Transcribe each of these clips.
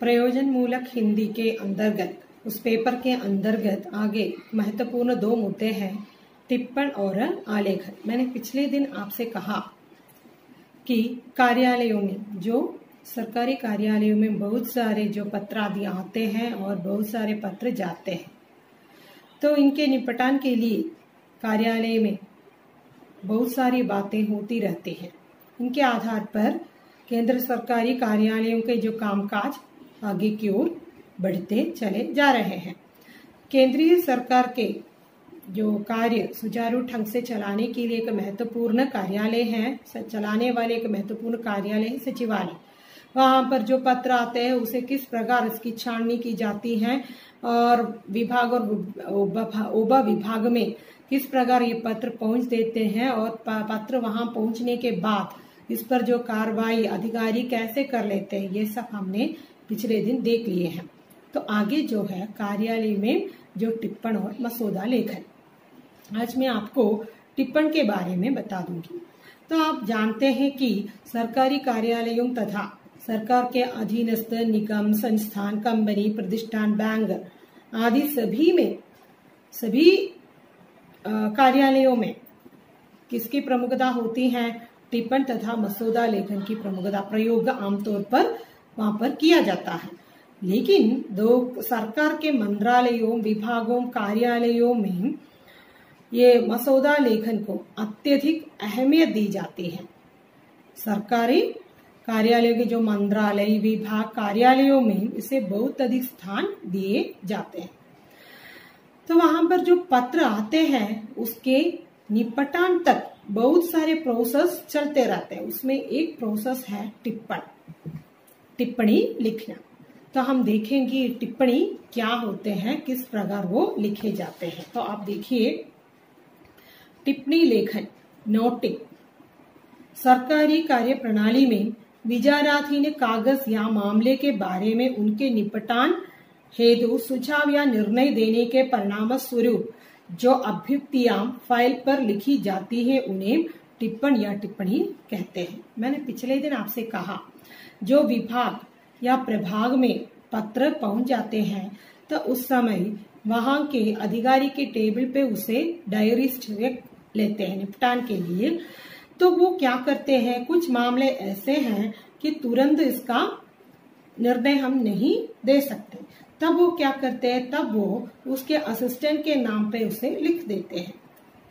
प्रयोजन मूलक हिंदी के अंतर्गत उस पेपर के अंतर्गत आगे महत्वपूर्ण 2 मुद्दे हैं, टिप्पण और आलेखन। मैंने पिछले दिन आपसे कहा कि कार्यालयों में, जो सरकारी कार्यालयों में बहुत सारे जो पत्र आदि आते हैं और बहुत सारे पत्र जाते हैं, तो इनके निपटान के लिए कार्यालय में बहुत सारी बातें होती रहती हैं। इनके आधार पर केंद्र सरकारी कार्यालयों के जो कामकाज आगे की ओर बढ़ते चले जा रहे हैं। केंद्रीय सरकार के जो कार्य सुचारू ढंग से चलाने के लिए एक महत्वपूर्ण कार्यालय है, चलाने वाले एक महत्वपूर्ण कार्यालय है सचिवालय। वहां पर जो पत्र आते हैं उसे किस प्रकार इसकी छाननी की जाती है और विभाग और उप विभाग में किस प्रकार ये पत्र पहुंच देते हैं और पत्र वहां पहुंचने के बाद इस पर जो कार्रवाई अधिकारी कैसे कर लेते हैं, ये सब हमने पिछले दिन देख लिए हैं। तो आगे जो है कार्यालय में जो टिप्पण और मसौदा लेखन, आज मैं आपको टिप्पण के बारे में बता दूंगी। तो आप जानते हैं कि सरकारी कार्यालयों तथा सरकार के अधीनस्थ निगम, संस्थान, कंपनी, प्रतिष्ठान, बैंक आदि सभी कार्यालयों में किसकी प्रमुखता होती है? टिप्पण तथा मसौदा लेखन की प्रमुखता प्रयोग आमतौर पर वहां पर किया जाता है। लेकिन सरकार के मंत्रालयों, विभागों, कार्यालयों में ये मसौदा लेखन को अत्यधिक अहमियत दी जाती है। सरकारी कार्यालयों के जो मंत्रालय, विभाग, कार्यालयों में इसे बहुत अधिक स्थान दिए जाते हैं। तो वहां पर जो पत्र आते हैं उसके निपटान तक बहुत सारे प्रोसेस चलते रहते हैं। उसमें एक प्रोसेस है टिप्पणी लिखना। तो हम देखेंगे टिप्पणी क्या होते हैं, किस प्रकार वो लिखे जाते हैं। तो आप देखिए, टिप्पणी लेखन, नोटिंग। सरकारी कार्य प्रणाली में विचाराधीन कागज या मामले के बारे में उनके निपटान हेतु सुझाव या निर्णय देने के परिणाम स्वरूप जो अभ्युक्तियां फाइल पर लिखी जाती है उन्हें टिप्पण या टिप्पणी कहते हैं। मैंने पिछले दिन आपसे कहा, जो विभाग या प्रभाग में पत्र पहुंच जाते हैं तो उस समय वहां के अधिकारी के टेबल पे उसे डायरिस्ट लेते हैं निपटान के लिए। तो वो क्या करते हैं, कुछ मामले ऐसे हैं कि तुरंत इसका निर्णय हम नहीं दे सकते, तब वो क्या करते हैं, तब वो उसके असिस्टेंट के नाम पे उसे लिख देते हैं।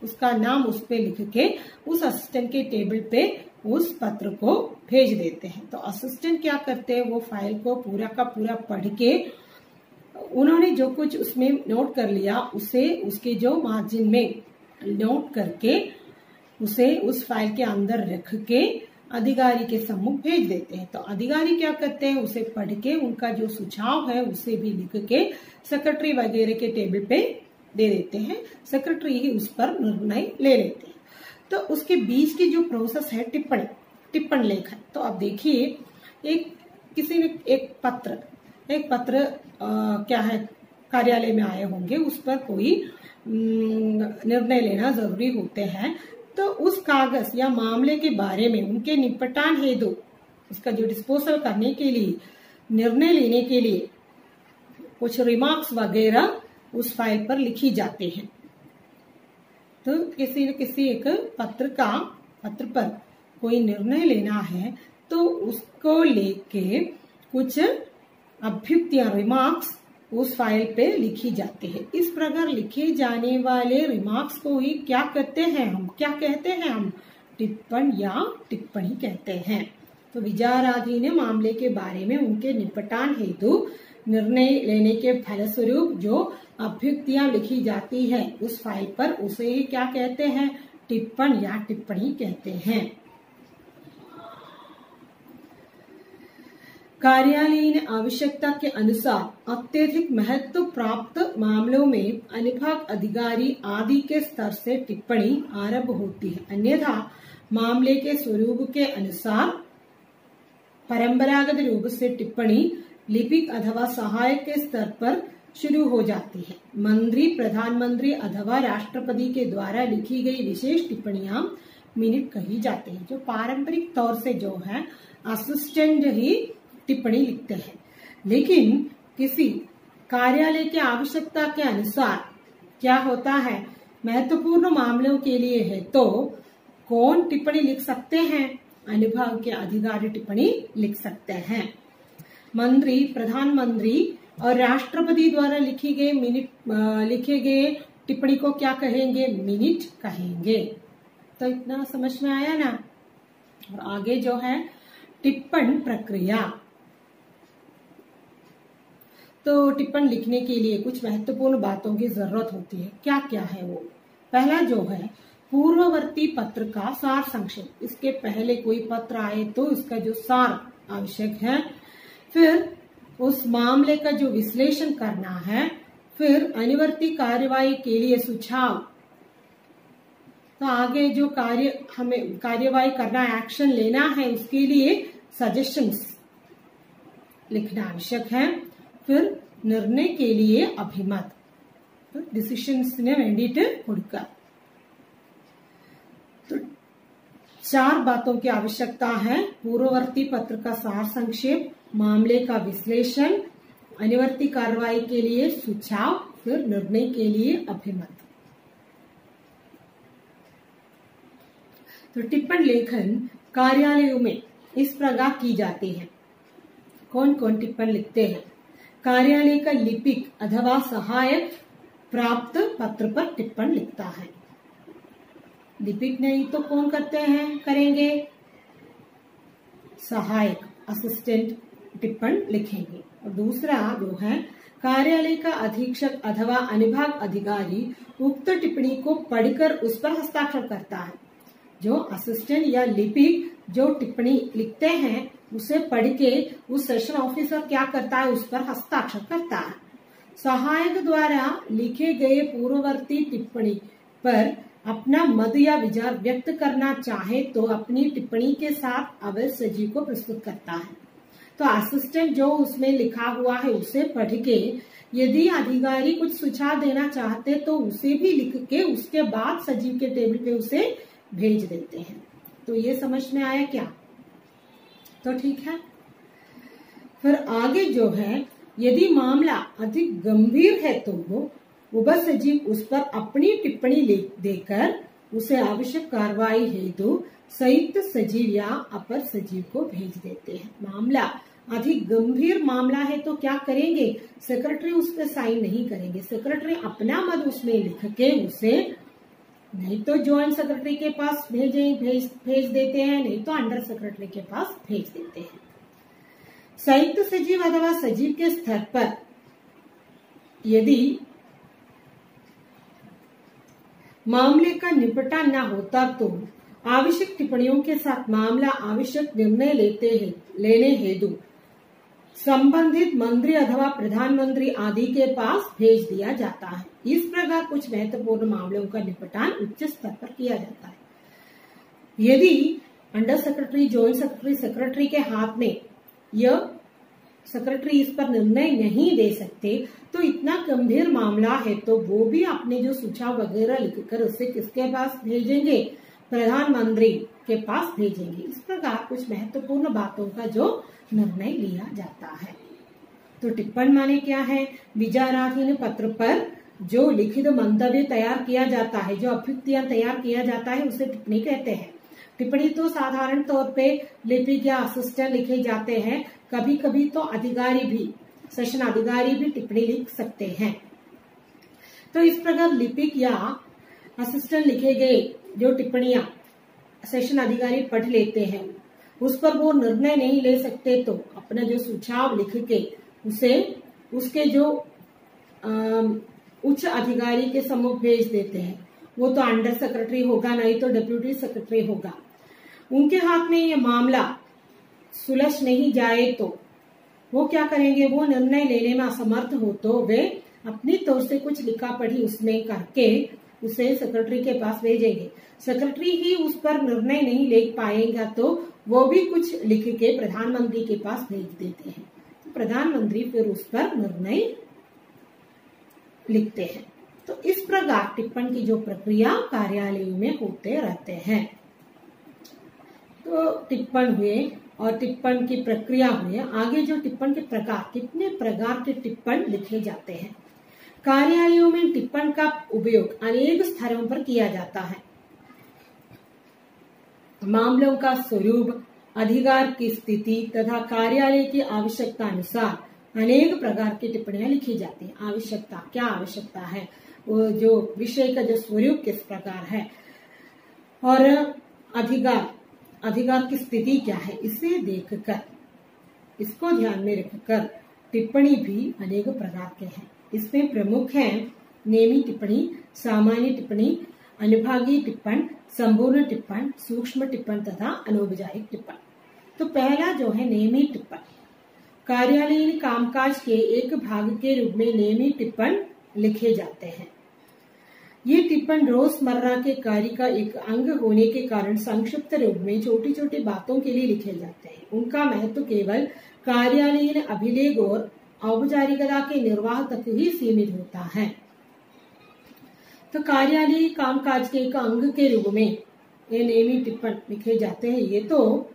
उसका नाम उस पे लिख के उस असिस्टेंट के टेबल पे उस पत्र को भेज देते हैं। तो असिस्टेंट क्या करते हैं, वो फाइल को पूरा का पूरा पढ़ के उन्होंने जो कुछ उसमें नोट कर लिया उसे उसके जो मार्जिन में नोट करके उसे उस फाइल के अंदर रख के अधिकारी के सम्मुख भेज देते हैं। तो अधिकारी क्या करते हैं, उसे पढ़ के उनका जो सुझाव है उसे भी लिख के सेक्रेटरी वगैरह के टेबल पे दे देते हैं। सेक्रेटरी ही उस पर निर्णय ले लेते हैं। तो उसके बीच की जो प्रोसेस है टिप्पण लेखन। तो आप देखिए, किसी ने एक पत्र क्या है कार्यालय में आए होंगे, उस पर कोई निर्णय लेना जरूरी होते हैं। तो उस कागज या मामले के बारे में उनके निपटान हेतु उसका जो डिस्पोजल करने के लिए, निर्णय लेने के लिए कुछ रिमार्क्स वगैरह उस फाइल पर लिखी जाती हैं। तो किसी एक पत्र पर कोई निर्णय लेना है तो उसको लेके कुछ अभ्युक्तियां, रिमार्क्स उस फाइल पे लिखी जाती है। इस प्रकार लिखे जाने वाले रिमार्क्स को ही क्या कहते हैं हम टिप्पण या टिप्पणी कहते हैं। तो विचाराधीन मामले के बारे में उनके निपटान हेतु निर्णय लेने के फलस्वरूप जो अभ्युक्तियां लिखी जाती है उस फाइल पर, उसे ही क्या कहते हैं, टिप्पण या टिप्पणी कहते हैं। कार्यालयीन आवश्यकता के अनुसार अत्यधिक महत्व प्राप्त मामलों में अनुभाग अधिकारी आदि के स्तर से टिप्पणी आरंभ होती है। अन्यथा मामले के स्वरूप के अनुसार परंपरागत रूप से टिप्पणी लिपिक अथवा सहायक के स्तर पर शुरू हो जाती है। मंत्री, प्रधानमंत्री अथवा राष्ट्रपति के द्वारा लिखी गई विशेष टिप्पणियां मिनट कही जाती है। जो पारंपरिक तौर से जो है असिस्टेंट ही टिप्पणी लिखते हैं, लेकिन किसी कार्यालय की आवश्यकता के अनुसार क्या होता है, महत्वपूर्ण मामलों के लिए है तो कौन टिप्पणी लिख सकते हैं? अनुभाग के अधिकारी टिप्पणी लिख सकते हैं। मंत्री, प्रधानमंत्री और राष्ट्रपति द्वारा लिखे गए टिप्पणी को क्या कहेंगे? मिनट कहेंगे। तो इतना समझ में आया ना। और आगे जो है टिप्पण प्रक्रिया। तो टिप्पण लिखने के लिए कुछ महत्वपूर्ण बातों की जरूरत होती है। क्या क्या है वो? पहला जो है पूर्ववर्ती पत्र का सार संक्षेप। इसके पहले कोई पत्र आए तो इसका जो सार आवश्यक है। फिर उस मामले का जो विश्लेषण करना है। फिर अनुवर्ती कार्यवाही के लिए सुझाव। तो आगे जो हमें कार्यवाही करना, एक्शन लेना है, उसके लिए सजेशंस लिखना आवश्यक है। फिर निर्णय के लिए अभिमत, तो डिसीशंसने വേണ്ടിയിട്ട് കൊടുക്കുക। तो 4 बातों की आवश्यकता है। पूर्ववर्ती पत्र का सार संक्षेप, मामले का विश्लेषण, अनुवर्ती कार्रवाई के लिए सुझाव, फिर निर्णय के लिए अभिमत। तो टिप्पण लेखन कार्यालयों में इस प्रकार की जाती है। कौन कौन टिप्पण लिखते हैं? कार्यालय का लिपिक अथवा सहायक प्राप्त पत्र पर टिप्पण लिखता है। लिपिक नहीं तो कौन करेंगे? सहायक, असिस्टेंट टिप्पण लिखेंगे। और दूसरा जो है कार्यालय का अधीक्षक अथवा अनुभाग अधिकारी उक्त टिप्पणी को पढ़कर उस पर हस्ताक्षर करता है। जो असिस्टेंट या लिपिक जो टिप्पणी लिखते हैं उसे पढ़ के उस सेशन ऑफिसर क्या करता है? उस पर हस्ताक्षर करता है। सहायक द्वारा लिखे गए पूर्ववर्ती टिप्पणी पर अपना मत या विचार व्यक्त करना चाहे तो अपनी टिप्पणी के साथ अवैध सजीव को प्रस्तुत करता है। तो असिस्टेंट जो उसमें लिखा हुआ है उसे पढ़ के यदि अधिकारी कुछ सुझाव देना चाहते तो उसे भी लिख के उसके बाद सजीव के टेबल पे उसे भेज देते हैं। तो ये समझ में आया क्या? तो ठीक है। फिर आगे जो है यदि मामला अधिक गंभीर है तो उप सचिव उस पर अपनी टिप्पणी देकर उसे आवश्यक कार्रवाई हेतु संयुक्त सचिव या अपर सचिव को भेज देते हैं। मामला अधिक गंभीर मामला है तो क्या करेंगे? सेक्रेटरी उस पर साइन नहीं करेंगे। सेक्रेटरी अपना मत उसमें लिख के उसे नहीं तो ज्वाइंट सेक्रेटरी के पास भेज देते हैं, नहीं तो अंडर सेक्रेटरी के पास भेज देते हैं। संयुक्त सचिव अथवा सचिव के स्तर पर यदि मामले का निपटान न होता तो आवश्यक टिप्पणियों के साथ मामला आवश्यक निर्णय लेने हेतु संबंधित मंत्री अथवा प्रधानमंत्री आदि के पास भेज दिया जाता है। इस प्रकार कुछ महत्वपूर्ण मामलों का निपटान उच्च स्तर पर किया जाता है। यदि under secretary, joint secretary, secretary के हाथ में यह सेक्रेटरी इस पर निर्णय नहीं दे सकते तो इतना गंभीर मामला है तो वो भी अपने जो सुझाव वगैरह लिखकर उसे किसके पास भेजेंगे? प्रधानमंत्री के पास भेजेंगे। इस प्रकार कुछ महत्वपूर्ण बातों का जो निर्णय लिया जाता है। तो टिप्पण माने क्या है? विचाराधीन पत्र पर जो लिखित मंतव्य तैयार किया जाता है, जो अभ्युक्तियां तैयार किया जाता है उसे टिप्पणी कहते हैं। टिप्पणी तो साधारण तौर पे लिपिक या असिस्टेंट लिखे जाते हैं। कभी कभी तो अधिकारी भी, सेशन अधिकारी भी टिप्पणी लिख सकते हैं। तो इस प्रकार लिपिक या असिस्टेंट लिखे गए जो टिप्पणियां सेशन अधिकारी पढ़ लेते हैं, उस पर वो निर्णय नहीं ले सकते तो अपना जो सुझाव लिख के उसे उसके जो उच्च अधिकारी के सम्मुख भेज देते हैं। वो तो अंडर सेक्रेटरी होगा, नहीं तो डिप्यूटी सेक्रेटरी होगा। उनके हाथ में ये मामला सुलझ नहीं जाए तो वो क्या करेंगे? वो निर्णय लेने में असमर्थ हो तो वे अपनी तौर से कुछ लिखा पढ़ी उसमें करके उसे सेक्रेटरी के पास भेजेंगे। सेक्रेटरी ही उस पर निर्णय नहीं ले पाएगा तो वो भी कुछ लिख के प्रधानमंत्री के पास भेज देते हैं। तो प्रधानमंत्री फिर उस पर निर्णय लिखते हैं। तो इस प्रकार टिप्पण की जो प्रक्रिया कार्यालयों में होते रहते हैं। तो टिप्पण हुए, और टिप्पण की प्रक्रिया हुई। आगे जो टिप्पण के प्रकार, कितने प्रकार के टिप्पण लिखे जाते हैं। कार्यालयों में टिप्पण का उपयोग अनेक स्तरों पर किया जाता है। मामलों का स्वरूप, अधिकार की स्थिति तथा कार्यालय की आवश्यकता अनुसार अनेक प्रकार की टिप्पणियां लिखी जाती हैं। आवश्यकता, क्या आवश्यकता है, वो जो विषय का जो स्वरूप किस प्रकार है, और अधिकार की स्थिति क्या है, इसे देखकर, इसको ध्यान में रखकर टिप्पणी भी अनेक प्रकार के हैं। इसमें प्रमुख है नेमी टिप्पणी, सामान्य टिप्पणी, अनुभागीय टिप्पण, संपूर्ण टिप्पण, सूक्ष्म टिप्पण तथा अनौपचारिक टिप्पण। तो पहला जो है नेमी टिप्पण। कार्यालयीन कामकाज के एक भाग के रूप में नेमी टिप्पण लिखे जाते हैं। ये टिप्पण रोजमर्रा के कार्य का एक अंग होने के कारण संक्षिप्त रूप में छोटी छोटी बातों के लिए लिखे जाते हैं। उनका महत्व केवल कार्यालयीन अभिलेख और औपचारिकता के निर्वाह तक ही सीमित होता है। तो कार्यालयीय कामकाज के एक अंग के रूप में ये नेमी टिप्पण लिखे जाते हैं। ये तो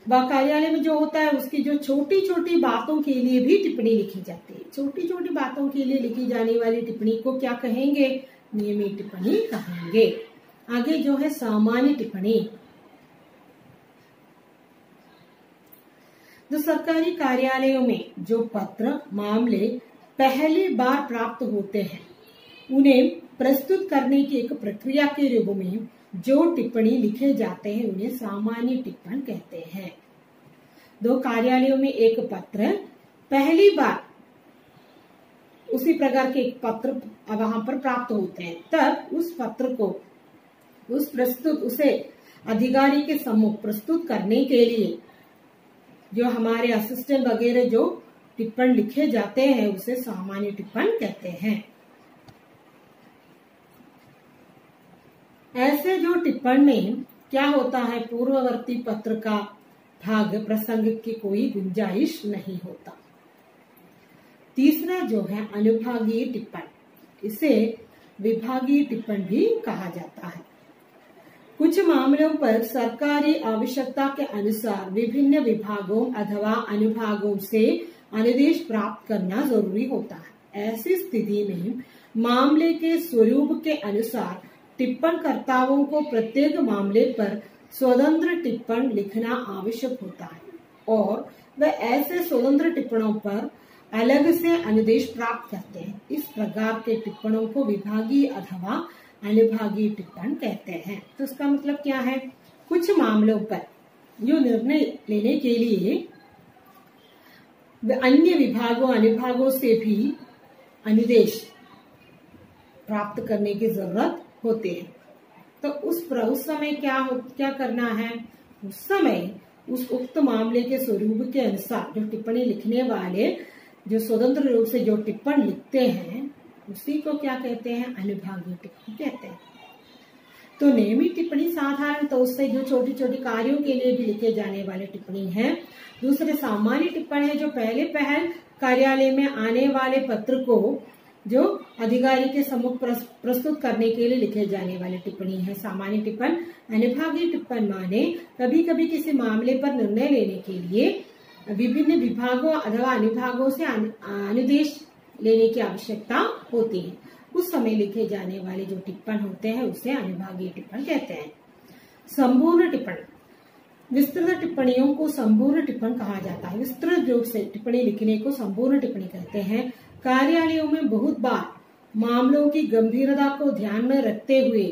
कार्यालय में जो होता है उसकी जो छोटी छोटी बातों के लिए भी टिप्पणी लिखी जाती है। छोटी छोटी बातों के लिए लिखी जाने वाली टिप्पणी को क्या कहेंगे, नेमी टिप्पणी कहेंगे। आगे जो है सामान्य टिप्पणी। तो सरकारी कार्यालयों में जो पत्र, मामले पहली बार प्राप्त होते हैं, उन्हें प्रस्तुत करने की एक प्रक्रिया के रूप में जो टिप्पणी लिखे जाते हैं उन्हें सामान्य टिप्पण कहते हैं। दो कार्यालयों में एक पत्र पहली बार उसी प्रकार के एक पत्र वहां पर प्राप्त होते हैं, तब उस पत्र को उसे अधिकारी के सम्मुख प्रस्तुत करने के लिए जो हमारे असिस्टेंट वगैरह जो टिप्पण लिखे जाते हैं उसे सामान्य टिप्पण कहते हैं। ऐसे जो टिप्पण में क्या होता है, पूर्ववर्ती पत्र का भाग प्रसंग की कोई गुंजाइश नहीं होता। तीसरा जो है अनुभागीय टिप्पण, इसे विभागीय टिप्पण भी कहा जाता है। कुछ मामलों पर सरकारी आवश्यकता के अनुसार विभिन्न विभागों अथवा अनुभागों से अनुदेश प्राप्त करना जरूरी होता है। ऐसी स्थिति में मामले के स्वरूप के अनुसार टिप्पणकर्ताओं को प्रत्येक मामले पर स्वतंत्र टिप्पण लिखना आवश्यक होता है और वे ऐसे स्वतंत्र टिप्पणों पर अलग से अनुदेश प्राप्त करते हैं। इस प्रकार के टिप्पणों को विभागीय अथवा अनुभागीय टिप्पण कहते हैं। तो इसका मतलब क्या है, कुछ मामलों पर जो निर्णय लेने के लिए अन्य विभागों अनुभागों से भी अनुदेश प्राप्त करने की जरूरत होते हैं। तो उस समय क्या करना है, उस समय उस उक्त मामले के स्वरूप के अनुसार जो टिप्पणी लिखने वाले जो स्वतंत्र रूप से जो टिप्पण लिखते हैं उसी को क्या कहते हैं, अनुभागीय टिप्पणी कहते हैं। तो नेमी टिप्पणी साधारण तौर से जो छोटी छोटी कार्यों के लिए भी लिखे जाने वाले टिप्पणी है। दूसरे सामान्य टिप्पण है जो पहले पहल कार्यालय में आने वाले पत्र को जो अधिकारी के सम्मुख प्रस्तुत करने के लिए लिखे जाने वाले टिप्पणी है सामान्य टिप्पण। अनुभागीय टिप्पण माने कभी कभी किसी मामले पर निर्णय लेने के लिए विभिन्न विभागों अथवा अनुभागों से अनुदेश लेने की आवश्यकता होती है, उस समय लिखे जाने वाले जो टिप्पण होते हैं उसे अनुभागीय टिप्पण कहते हैं। संपूर्ण टिप्पण, विस्तृत टिप्पणियों को संपूर्ण टिप्पण कहा जाता है। विस्तृत रूप से टिप्पणी लिखने को संपूर्ण टिप्पणी कहते हैं। कार्यालयों में बहुत बार मामलों की गंभीरता को ध्यान में रखते हुए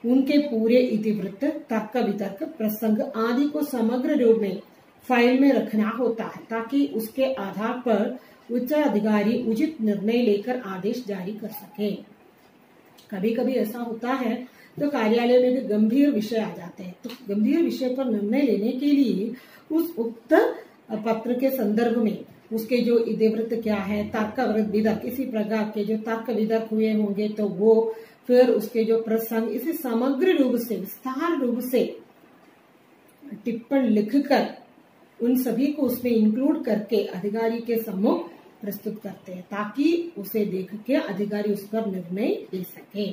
उनके पूरे इतिवृत्त, तर्क वितर्क, प्रसंग आदि को समग्र रूप में फाइल में रखना होता है ताकि उसके आधार पर उच्च अधिकारी उचित निर्णय लेकर आदेश जारी कर सके। कभी कभी ऐसा होता है तो कार्यालय में भी गंभीर विषय आ जाते हैं, तो गंभीर विषय पर निर्णय लेने के लिए उस उक्त पत्र के संदर्भ में उसके जो इतिवृत्त क्या है, तर्क वितर्क, इसी प्रकार के जो तर्क वितर्क हुए होंगे तो वो, फिर उसके जो प्रसंग, इसे समग्र रूप से विस्तार रूप से टिप्पण लिखकर उन सभी को उसमें इंक्लूड करके अधिकारी के सम्मुख प्रस्तुत करते हैं ताकि उसे देख के अधिकारी उस पर निर्णय ले सके।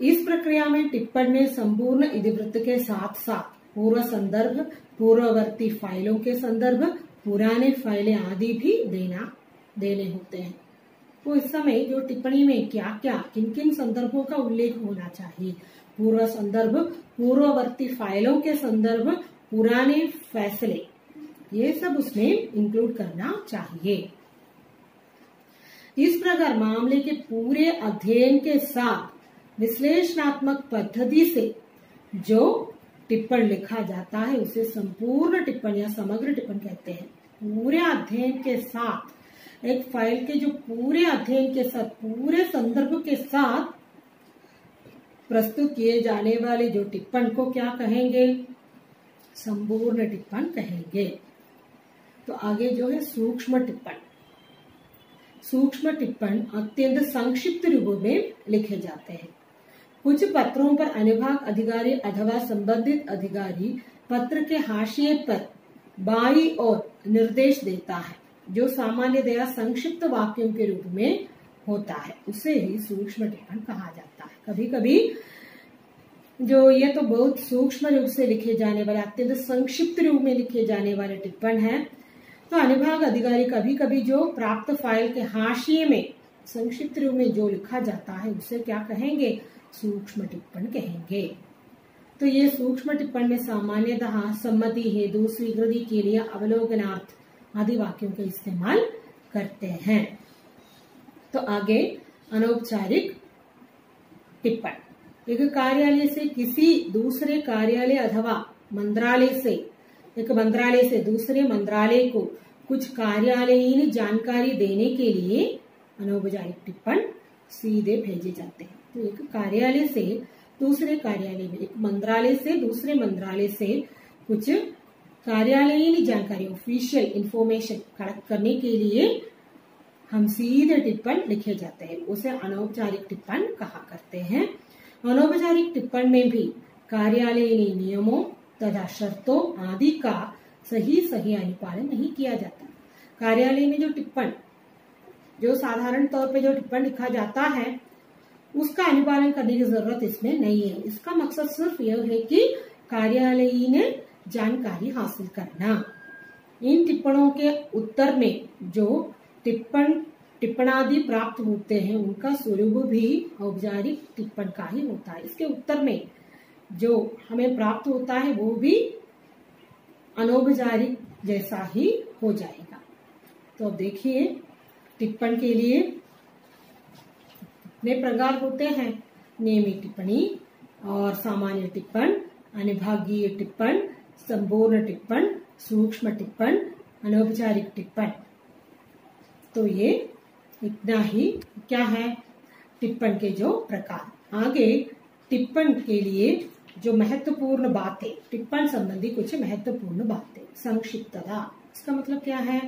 इस प्रक्रिया में टिप्पण में संपूर्ण इतिवृत्त के साथ साथ पूर्व संदर्भ, पूर्ववर्ती फाइलों के संदर्भ, पुराने फाइलें आदि भी देने होते हैं। तो इस समय जो टिप्पणी में क्या क्या किन किन संदर्भों का उल्लेख होना चाहिए, पूर्व संदर्भ, पूर्ववर्ती फाइलों के संदर्भ, पुराने फैसले, ये सब उसमें इंक्लूड करना चाहिए। इस प्रकार मामले के पूरे अध्ययन के साथ विश्लेषणात्मक पद्धति से जो टिप्पण लिखा जाता है उसे संपूर्ण टिप्पण या समग्र टिप्पण कहते हैं। पूरे अध्ययन के साथ, एक फाइल के जो पूरे अध्ययन के साथ, पूरे संदर्भ के साथ प्रस्तुत किए जाने वाले जो टिप्पण को क्या कहेंगे, संपूर्ण टिप्पण कहेंगे। तो आगे जो है सूक्ष्म टिप्पण। सूक्ष्म टिप्पण अत्यंत संक्षिप्त रूप में लिखे जाते हैं। कुछ पत्रों पर अनुभाग अधिकारी अथवा संबंधित अधिकारी पत्र के हाशिए पर बाईं ओर निर्देश देता है, जो सामान्यतया संक्षिप्त वाक्यों के रूप में होता है, उसे ही सूक्ष्म टिप्पण कहा जाता है। कभी कभी जो ये तो बहुत सूक्ष्म रूप से लिखे जाने वाले, अत्यंत संक्षिप्त रूप में लिखे जाने वाले टिप्पण है। तो अनुभाग अधिकारी कभी कभी जो प्राप्त फाइल के हाशिए में संक्षिप्त रूप में जो लिखा जाता है उसे क्या कहेंगे, सूक्ष्म टिप्पण कहेंगे। तो ये सूक्ष्म टिप्पण में सामान्यतः सम्मति हेतु, स्वीकृति के लिए, अवलोकनार्थ आदि वाक्यों का इस्तेमाल करते हैं। तो आगे अनौपचारिक टिप्पण। एक कार्यालय से किसी दूसरे कार्यालय अथवा मंत्रालय से, एक मंत्रालय से दूसरे मंत्रालय को कुछ कार्यालयीन जानकारी देने के लिए अनौपचारिक टिप्पण सीधे भेजे जाते हैं। तो एक कार्यालय से दूसरे कार्यालय में, एक मंत्रालय से दूसरे मंत्रालय से कुछ कार्यालयीन जानकारी, ऑफिशियल इंफॉर्मेशन कलेक्ट करने के लिए हम सीधे टिप्पण लिखे जाते हैं, उसे अनौपचारिक टिप्पण कहा करते हैं। अनौपचारिक टिप्पण में भी कार्यालयीन नियमों तथा शर्तों आदि का सही अनुपालन नहीं किया जाता। कार्यालय में जो टिप्पण, जो साधारण तौर पे जो टिप्पण लिखा जाता है उसका अनुपालन करने की जरूरत इसमें नहीं है। इसका मकसद सिर्फ यह है कि कार्यालयीन जानकारी हासिल करना। इन टिप्पणों के उत्तर में जो टिप्पणादि प्राप्त होते हैं उनका स्वरूप भी औपचारिक टिप्पण का ही होता है। इसके उत्तर में जो हमें प्राप्त होता है वो भी अनौपचारिक जैसा ही हो जाएगा। तो अब देखिए टिप्पण के लिए कितने प्रकार होते हैं, नियमित टिप्पणी और सामान्य टिप्पण, अनुभागीय टिप्पण, संपूर्ण टिप्पण, सूक्ष्म टिप्पण, अनौपचारिक टिप्पण। तो ये इतना ही क्या है टिप्पण के जो प्रकार। आगे टिप्पण के लिए जो महत्वपूर्ण बातें, टिप्पण संबंधी कुछ महत्वपूर्ण बातें। संक्षिप्तता, इसका मतलब क्या है,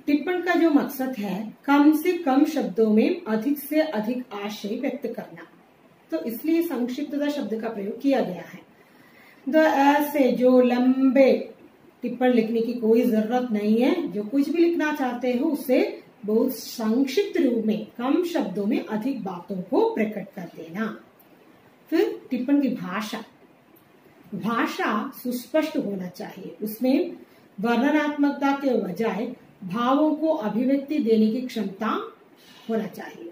टिप्पण का जो मकसद है कम से कम शब्दों में अधिक से अधिक आशय व्यक्त करना। तो इसलिए संक्षिप्तता शब्द का प्रयोग किया गया है। तो ऐसे जो लंबे टिप्पण लिखने की कोई जरूरत नहीं है। जो कुछ भी लिखना चाहते हो उसे बहुत संक्षिप्त रूप में, कम शब्दों में अधिक बातों को प्रकट कर देना। फिर टिप्पण की भाषा, भाषा सुस्पष्ट होना चाहिए। उसमें वर्णनात्मकता के बजाय भावों को अभिव्यक्ति देने की क्षमता होना चाहिए।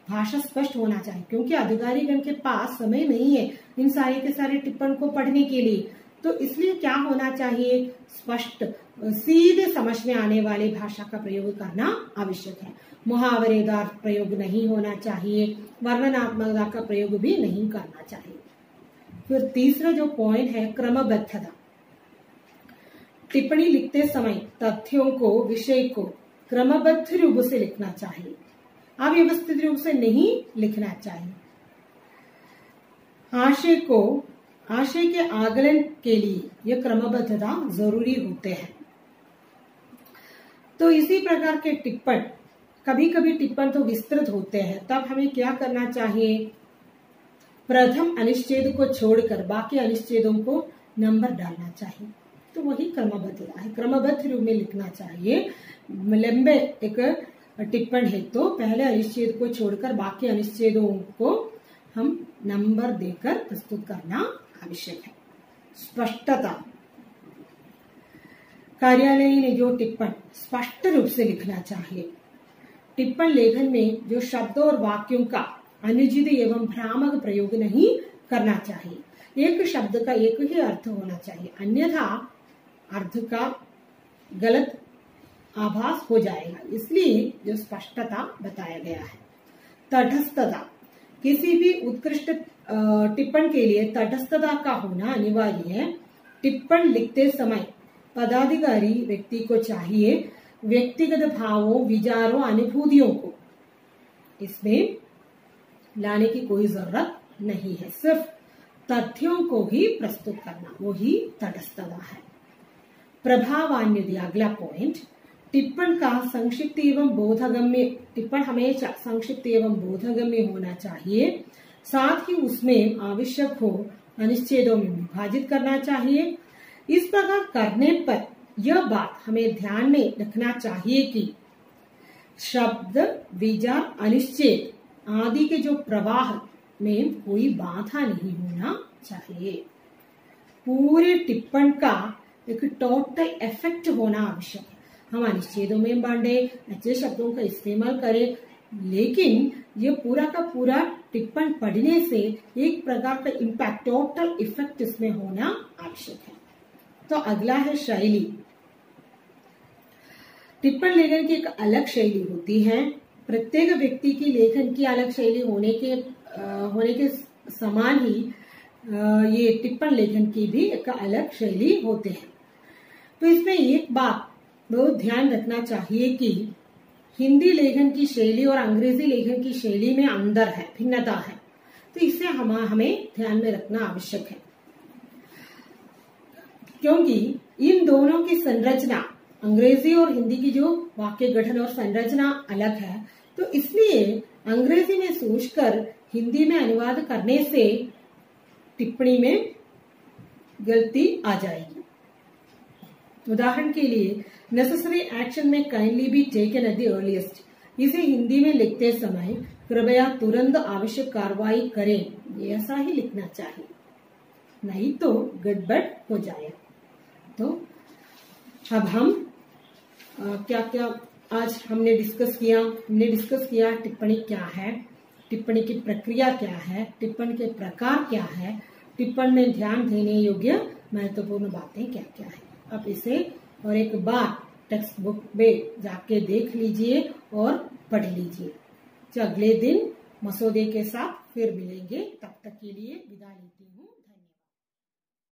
भाषा स्पष्ट होना चाहिए क्योंकि अधिकारीगण के पास समय नहीं है इन सारे के सारे टिप्पण को पढ़ने के लिए। तो इसलिए क्या होना चाहिए, स्पष्ट सीधे समझ में आने वाली भाषा का प्रयोग करना आवश्यक है। मुहावरेदार प्रयोग नहीं होना चाहिए, वर्णनात्मकता का प्रयोग भी नहीं करना चाहिए। फिर तीसरा जो पॉइंट है क्रमबद्धता। टिप्पणी लिखते समय तथ्यों को, विषय को क्रमबद्ध रूप से लिखना चाहिए, अव्यवस्थित रूप से नहीं लिखना चाहिए। आशय के आकलन के लिए यह क्रमबद्धता जरूरी होते हैं। तो इसी प्रकार के टिप्पण, कभी कभी टिप्पण तो विस्तृत होते हैं, तब हमें क्या करना चाहिए, प्रथम अनुच्छेद को छोड़कर बाकी अनुच्छेदों को नंबर डालना चाहिए। तो वही क्रमबद्धता है, क्रमबद्ध रूप में लिखना चाहिए। लंबे एक टिप्पण है तो पहले अनुच्छेद को छोड़कर बाकी अनुच्छेदों को हम नंबर देकर प्रस्तुत करना आवश्यक है। स्पष्टता, कार्यालय ने जो टिप्पण स्पष्ट रूप से लिखना चाहिए। टिप्पण लेखन में जो शब्दों और वाक्यों का अनुचित एवं भ्रामक प्रयोग नहीं करना चाहिए। एक शब्द का एक ही अर्थ होना चाहिए, अन्यथा अर्थ का गलत आभास हो जाएगा, इसलिए जो स्पष्टता बताया गया है। तटस्थता, किसी भी उत्कृष्ट टिप्पण के लिए तटस्थता का होना अनिवार्य है। टिप्पण लिखते समय पदाधिकारी व्यक्ति को चाहिए व्यक्तिगत भावों, विचारों, अनुभूतियों को इसमें लाने की कोई जरूरत नहीं है, सिर्फ तथ्यों को ही प्रस्तुत करना, वो ही तटस्थता है। प्रभावान्वित, अगला पॉइंट, टिप्पण का संक्षिप्त एवं बोधगम्य, टिप्पण हमेशा संक्षिप्त एवं बोधगम्य होना चाहिए। साथ ही उसमें आवश्यक हो अनुच्छेदों में विभाजित करना चाहिए। इस प्रकार करने पर यह बात हमें ध्यान में रखना चाहिए कि शब्द, विचार, अनुच्छेद आदि के जो प्रवाह में कोई बाधा नहीं होना चाहिए। पूरे टिप्पण का एक टोटल इफेक्ट होना आवश्यक है। हम अनुच्छेदों में बांटे, अच्छे शब्दों का इस्तेमाल करें, लेकिन ये पूरा का पूरा टिप्पण पढ़ने से एक प्रकार का इम्पैक्ट, टोटल इफेक्ट इसमें होना आवश्यक है। तो अगला है शैली। टिप्पण लेखन की एक अलग शैली होती है। प्रत्येक व्यक्ति की लेखन की अलग शैली होने के समान ही ये टिप्पण लेखन की भी एक अलग शैली होते हैं। तो इसमें एक बात बहुत ध्यान रखना चाहिए कि हिंदी लेखन की शैली और अंग्रेजी लेखन की शैली में अंतर है, भिन्नता है, तो इसे हमें ध्यान में रखना आवश्यक है, क्योंकि इन दोनों की संरचना, अंग्रेजी और हिंदी की जो वाक्य गठन और संरचना अलग है, तो इसलिए अंग्रेजी में सोचकर हिंदी में अनुवाद करने से टिप्पणी में गलती आ जाएगी। उदाहरण के लिए, नेसेसरी एक्शन में kindly be taken at the earliest, इसे हिंदी में लिखते समय कृपया तुरंत आवश्यक कार्रवाई करें, ऐसा ही लिखना चाहिए, नहीं तो गड़बड़ हो जाए। तो अब हम क्या क्या आज हमने डिस्कस किया टिप्पणी क्या है, टिप्पणी की प्रक्रिया क्या है, टिप्पण के प्रकार क्या है, टिप्पण में ध्यान देने योग्य महत्वपूर्ण बातें क्या क्या है। अब इसे और एक बार टेक्स्ट बुक में जाके देख लीजिए और पढ़ लीजिए। तो अगले दिन मसौदे के साथ फिर मिलेंगे, तब तक के लिए विदा लेते हैं।